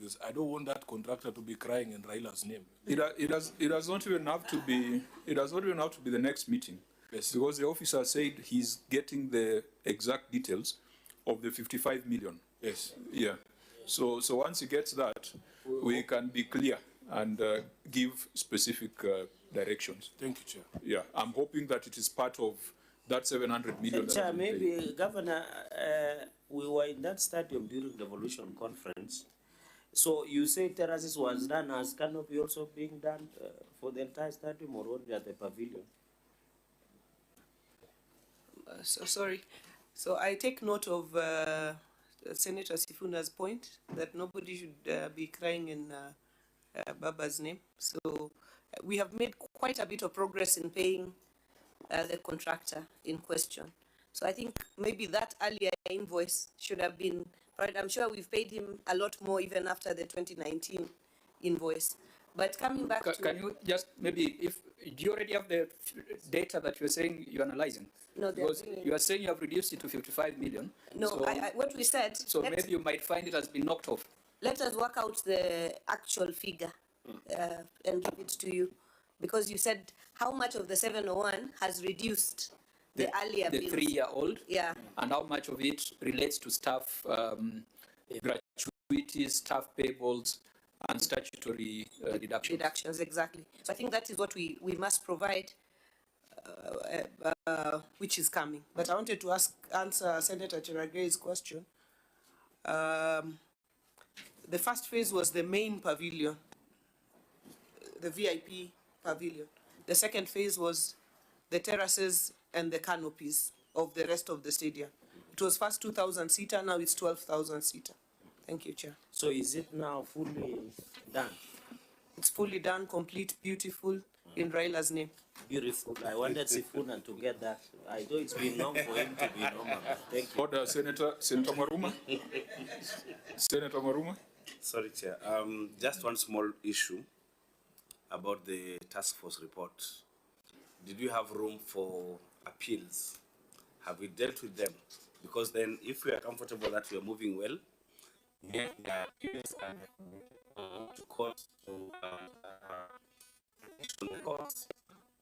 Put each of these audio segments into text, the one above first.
this. I don't want that contractor to be crying in Raila's name. It does not even have to be. It does not even have to be the next meeting. Yes. Because the officer said he's getting the exact details of the 55 million. Yes. Yeah. So once he gets that, we can be clear and give specific directions. Thank you, Chair. Yeah, I'm hoping that it is part of that 700 million. Chair, maybe, Governor, we were in that stadium during the Revolution Conference. So you say terraces was done as canopy also being done for the entire stadium or only at the pavilion? So sorry. So I take note of Senator Sifuna's point that nobody should be crying in Baba's name. So we have made quite a bit of progress in paying the contractor in question. So I think maybe that earlier invoice should have been, right? I'm sure we've paid him a lot more even after the 2019 invoice. But coming back to... Can you just maybe, do you already have the data that you're saying you're analyzing? No, because you are saying you have reduced it to 55 million. No, so, what we said... So maybe you might find it has been knocked off. Let us work out the actual figure and give it to you. Because you said how much of the 701 has reduced the earlier bills. The 3-year-old? Yeah. And how much of it relates to staff gratuities, staff payables, and statutory deductions? Deductions, exactly. So I think that is what we must provide, which is coming. But I wanted to answer Senator Cheragay's question. The first phase was the main pavilion, the VIP pavilion. The second phase was the terraces and the canopies of the rest of the stadium. It was first 2,000 seater, now it's 12,000 seater. Thank you, Chair. So is it now fully done? It's fully done, complete, beautiful, in Raila's name. Beautiful. I wanted Sifuna to get that. I know it's been long for him to be normal. Thank you. Order, Senator Maruma. Senator Maruma. Sorry, Chair. Just one small issue about the task force report. Did you have room for appeals? Have we dealt with them? Because then if we are comfortable that we are moving well, yeah, the appeals are to court to issue the courts,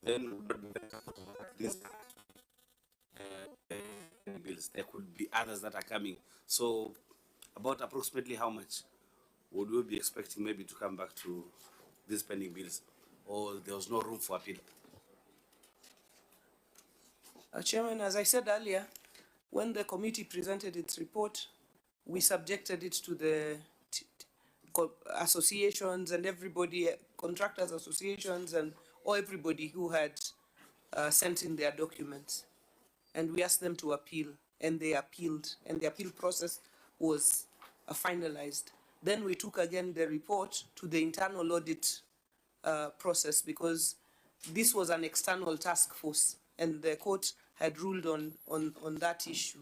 then we would these bills. There could be others that are coming. So about approximately how much would we be expecting maybe to come back to these pending bills, or there was no room for appeal? Chairman, as I said earlier, when the committee presented its report, we subjected it to the associations and everybody, contractors associations and or everybody who had sent in their documents. And we asked them to appeal, and they appealed, and the appeal process was finalized. Then we took again the report to the internal audit process, because this was an external task force and the court had ruled on that issue.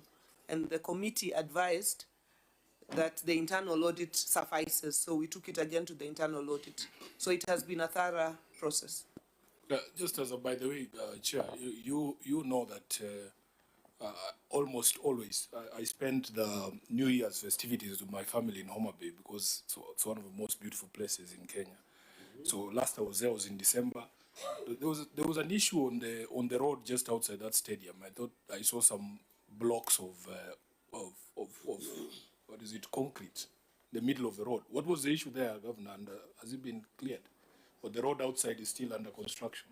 And the committee advised that the internal audit suffices. So we took it again to the internal audit. So it has been a thorough process. Just as a, by the way, Chair, you know that almost always I spend the New Year's festivities with my family in Homa Bay, because it's one of the most beautiful places in Kenya. So last I was there was in December. There was an issue on the road just outside that stadium. I thought I saw some blocks of what is it, concrete, in the middle of the road. What was the issue there, Governor? And has it been cleared? Or the road outside is still under construction?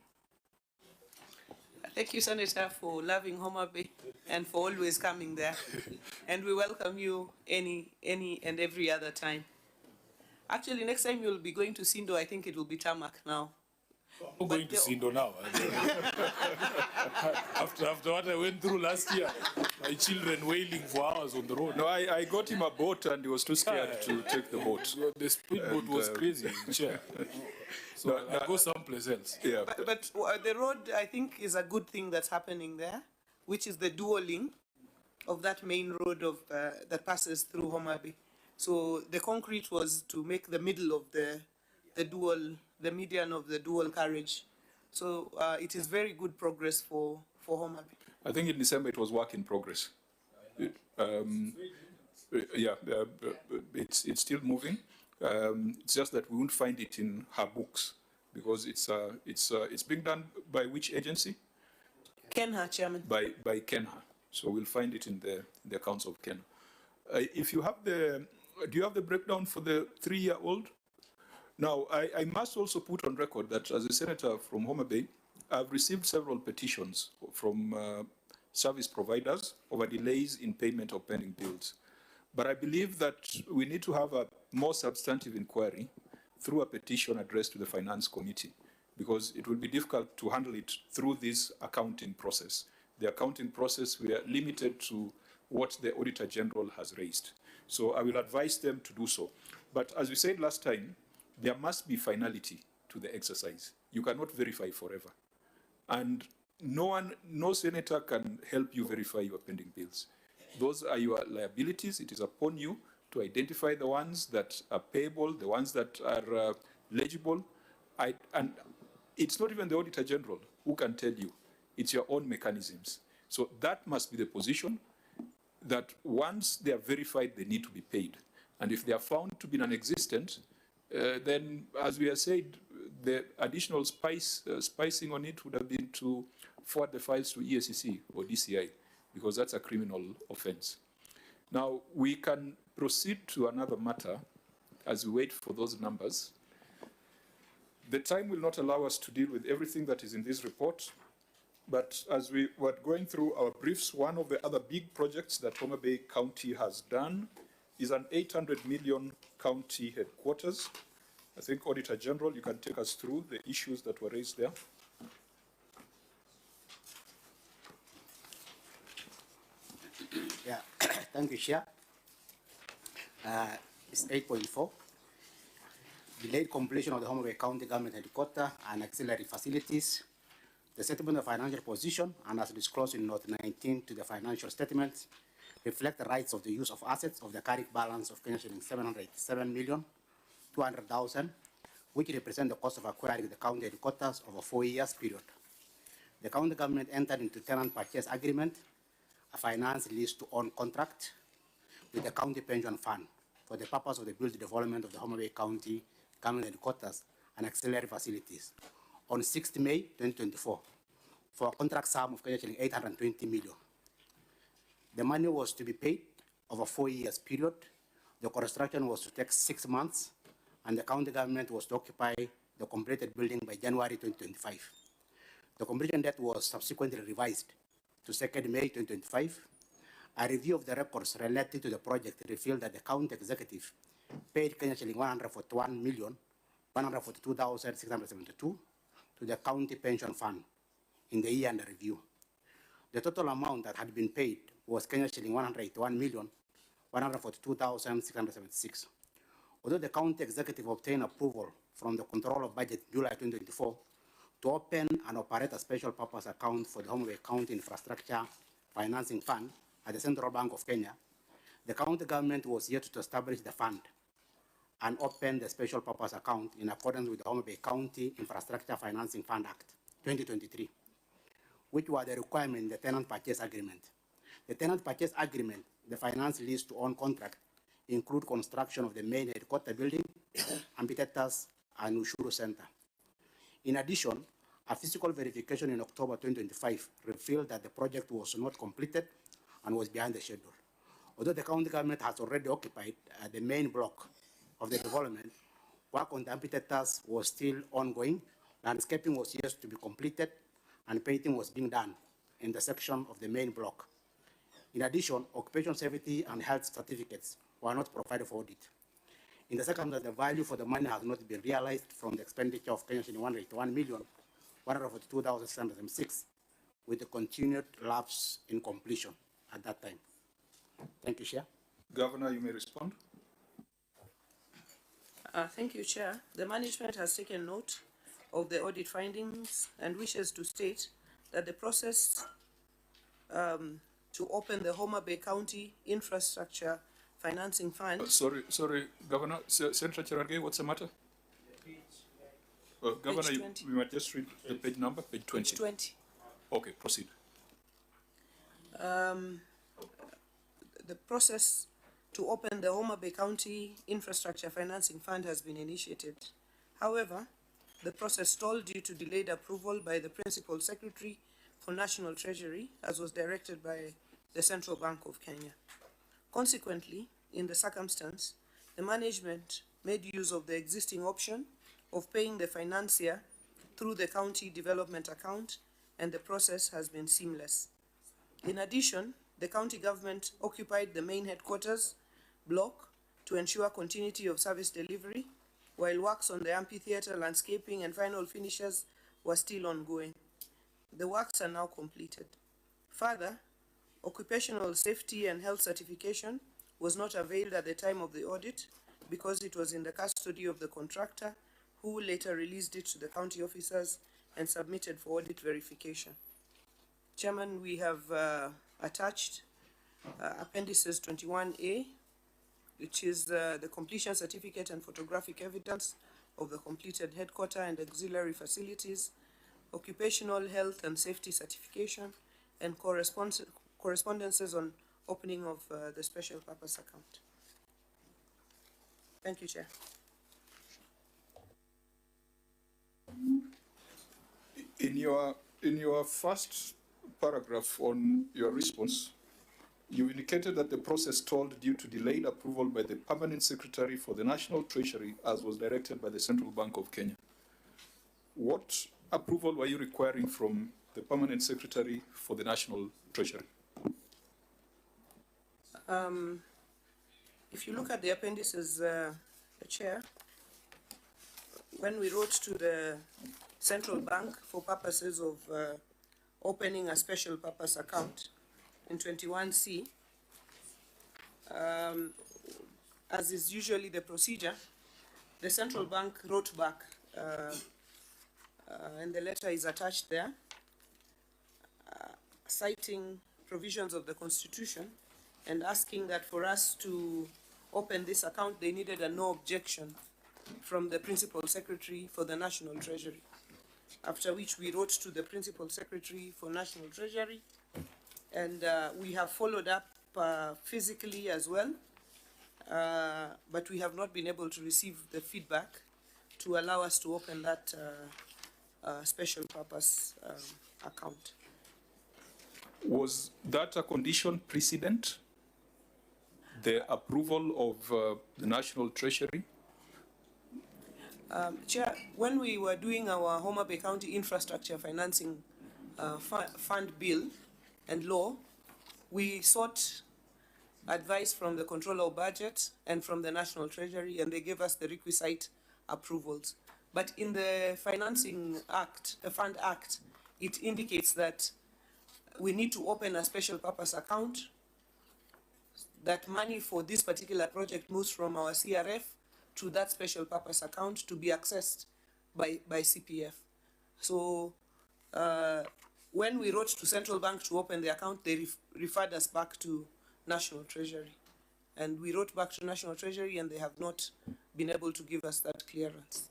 Thank you, Senator, for loving Homa Bay and for always coming there. And we welcome you any and every other time. Actually, next time you'll be going to Sindo, I think it will be tarmac now. I'm going to Sindo now. after what I went through last year, my children wailing for hours on the road. No, I got him a boat and he was too scared to take the boat. The speedboat was crazy, Chair. So I go someplace else. Yeah. But the road, I think, is a good thing that's happening there, which is the dualing of that main road of that passes through Homa Bay. So the concrete was to make the middle of the median of the dual carriage. So it is very good progress for Homa Bay. I think in December it was work in progress. It's still moving, It's just that we won't find it in her books because it's being done by which agency? Kenha, Chairman. By Kenha. So we'll find it in the accounts of Kenha. If you have do you have the breakdown for the 3-year-old? Now, I must also put on record that as a senator from Homa Bay, I've received several petitions from service providers over delays in payment of pending bills. But I believe that we need to have a more substantive inquiry through a petition addressed to the Finance Committee, because it will be difficult to handle it through this accounting process. The accounting process, we are limited to what the Auditor General has raised. So I will advise them to do so. But as we said last time, there must be finality to the exercise. You cannot verify forever. And no senator can help you verify your pending bills. Those are your liabilities. It is upon you to identify the ones that are payable, the ones that are legible. And it's not even the Auditor General who can tell you. It's your own mechanisms. So that must be the position, that once they are verified, they need to be paid. And if they are found to be non-existent, then, as we have said, the additional spicing on it would have been to forward the files to EACC or DCI, because that's a criminal offense. Now, we can proceed to another matter as we wait for those numbers. The time will not allow us to deal with everything that is in this report, but as we were going through our briefs, one of the other big projects that Homa Bay County has done is an 800 million county headquarters. I think, Auditor General, you can take us through the issues that were raised there. Yeah, thank you, Chair. It's 8.4. Delayed completion of the Homa Bay County Government Headquarters and auxiliary facilities. The settlement of financial position, and as disclosed in Note 19 to the financial statements, reflect the rights of the use of assets of the carrying balance of Kenya shilling 787,200,000, which represent the cost of acquiring the county headquarters over 4 years period. The county government entered into tenant purchase agreement, a finance lease to own contract with the county pension fund for the purpose of the build development of the Homa Bay County Government Headquarters and auxiliary facilities on 6th May 2024 for a contract sum of 820 million. The money was to be paid over 4 years period. The construction was to take 6 months, and the county government was to occupy the completed building by January 2025. The completion date was subsequently revised to 2nd May 2025. A review of the records related to the project revealed that the county executive paid Kenya shilling 141,142,672 to the county pension fund in the year under review. The total amount that had been paid was Kenya shilling 181,142,676. Although the county executive obtained approval from the Control of Budget in July 2024 to open and operate a special purpose account for the Homa Bay County Infrastructure Financing Fund at the Central Bank of Kenya, the county government was yet to establish the fund and open the special purpose account in accordance with the Homa Bay County Infrastructure Financing Fund Act 2023, which were the requirement in the tenant purchase agreement. The tenant purchase agreement, the finance lease to own contract, include construction of the main headquarter building, amphitheaters, and Ushuru Center. In addition, a physical verification in October 2025 revealed that the project was not completed and was behind the schedule. Although the county government has already occupied the main block of the development, work on the amphitheaters was still ongoing, landscaping was yet to be completed, and painting was being done in the section of the main block. In addition, occupation safety and health certificates were not provided for audit. In the second, the value for the money has not been realized from the expenditure of Kenya shilling 181,142,606, with the continued lapse in completion at that time. Thank you, Chair. Governor, you may respond. Thank you, Chair. The management has taken note of the audit findings and wishes to state that the process to open the Homa Bay County Infrastructure Financing Fund. Sorry, Governor. Senator Cherargei, what's the matter? Governor, you might just read the page number, page 20. Page 20. Okay, proceed. The process to open the Homa Bay County Infrastructure Financing Fund has been initiated. However, the process stalled due to delayed approval by the Principal Secretary for National Treasury, as was directed by the Central Bank of Kenya. Consequently, in the circumstance, the management made use of the existing option of paying the financier through the county development account, and the process has been seamless. In addition, the county government occupied the main headquarters block to ensure continuity of service delivery, while works on the amphitheatre, landscaping, and final finishes were still ongoing. The works are now completed. Further, occupational safety and health certification was not availed at the time of the audit because it was in the custody of the contractor, who later released it to the county officers and submitted for audit verification. Chairman, we have attached appendices 21A, which is the completion certificate and photographic evidence of the completed headquarter and auxiliary facilities, occupational health and safety certification, and correspondences on opening of the special purpose account. Thank you, Chair. In your first paragraph on your response, you indicated that the process stalled due to delayed approval by the Permanent Secretary for the National Treasury, as was directed by the Central Bank of Kenya. What approval were you requiring from the Permanent Secretary for the National Treasury? If you look at the appendices, Chair, when we wrote to the Central Bank for purposes of opening a special purpose account in 21C, as is usually the procedure, the Central Bank wrote back, and the letter is attached there, citing provisions of the Constitution and asking that for us to open this account, they needed a no objection from the Principal Secretary for the National Treasury. After which we wrote to the Principal Secretary for National Treasury, and we have followed up physically as well, but we have not been able to receive the feedback to allow us to open that special purpose account. Was that a condition precedent, the approval of the National Treasury? Chair, when we were doing our Homa Bay County Infrastructure Financing Fund Bill and Law, we sought advice from the Controller of Budget and from the National Treasury, and they gave us the requisite approvals. But in the Financing Act, the Fund Act, it indicates that we need to open a special purpose account, that money for this particular project moves from our CRF to that special purpose account to be accessed by CPF. So when we wrote to Central Bank to open the account, they referred us back to National Treasury. And we wrote back to National Treasury, and they have not been able to give us that clearance.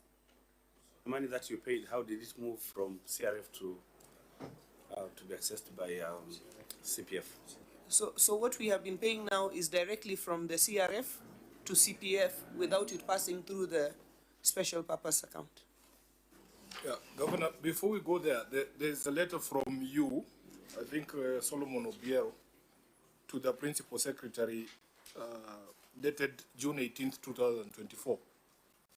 The money that you paid, how did it move from CRF to be accessed by CPF? So what we have been paying now is directly from the CRF to CPF without it passing through the special purpose account. Yeah, Governor, before we go there, there's a letter from you, I think Solomon Obiero, to the Principal Secretary dated June 18th, 2024.